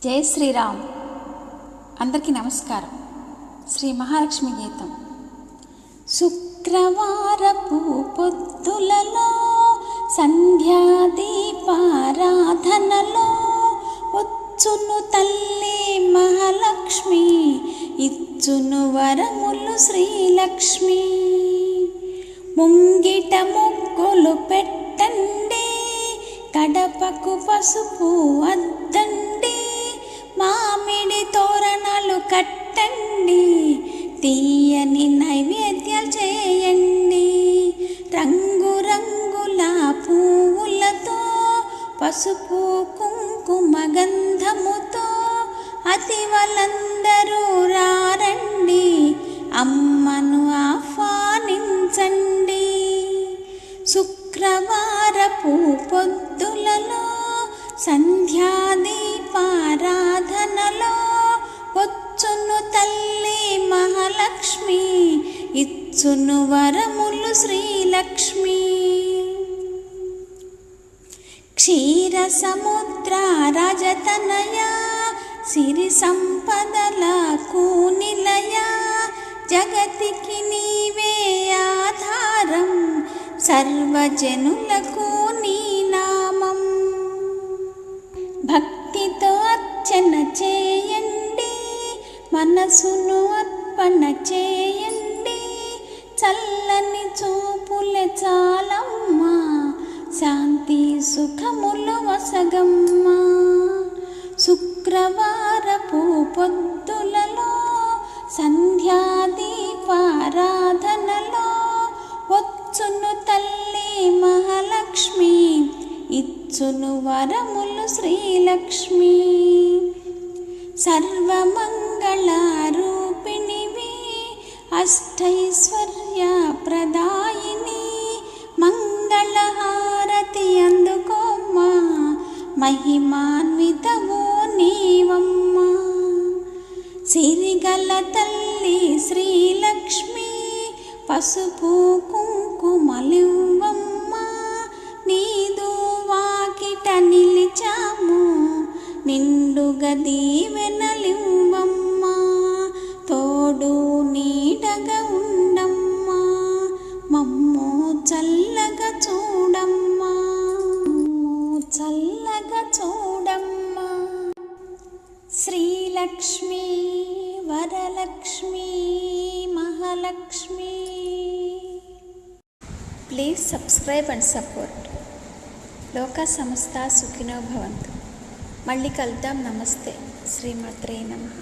జై శ్రీరామ్. అందరికీ నమస్కారం. శ్రీ మహాలక్ష్మి గీతం. శుక్రవారపు పొద్దులలో సంధ్యాదీపారాధనలో వచ్చును తల్లి మహాలక్ష్మి, ఇచ్చును వరములు శ్రీలక్ష్మి. ముంగిట ముగ్గులు పెట్టండి, కడపకు పసుపు అద్దండి, మామిడి తోరణాలు కట్టండి, తీయని నైవేద్యాలు చేయండి. రంగురంగుల పువ్వులతో పసుపు కుంకుమ గంధముతో అతివలందరూ రారండి, అమ్మను ఆహ్వానించండి. శుక్రవారపు పొద్దులలో సంధ్యాదీపారాధనలో వచ్చును తల్లి మహాలక్ష్మి, ఇచ్చును వరములు శ్రీలక్ష్మి. క్షీర సముద్ర రాజతనయ, సిరి సంపదలకు నిలయ, జగతికి నీవే ఆధారం, సర్వజనులకు నీ నామం. భక్తితో అర్చన చేయండి, మనసును అర్పణ చేయండి, చల్లని చూపులే చాలమ్మా, శాంతి సుఖములు వసగమ్మా. శుక్రవారపు పొద్దులలో సంధ్యాదీపారాధనలో వచ్చును తల్లి మహాలక్ష్మి, ఇచ్చును వరములు శ్రీలక్ష్మి. సర్వమంగళ రూపిణివి, అష్టైశ్వర్య ప్రదాయిని, మంగళహారతి అందుకోమ్మా, మహిమాన్వితవో నీవమ్మా. సిరిగల తల్లి శ్రీలక్ష్మి, పసుపు కుంకుమలివ్వమ్మా, నీదు వాకిట నిలిచాము, నిండుగా దీవెనలివ్వమ్మా, తోడు నీడగా ఉండమ్మా, మమ్ము చల్లగా చూడమ్మా, చల్లగా చూడమ్మా. Srilakshmi, Varalakshmi, Mahalakshmi. Please subscribe and support. లోకా సమస్త సుఖినో భవంతు. మళ్ళీ కలుద్దాం. నమస్తే. శ్రీమాత్రే నమః.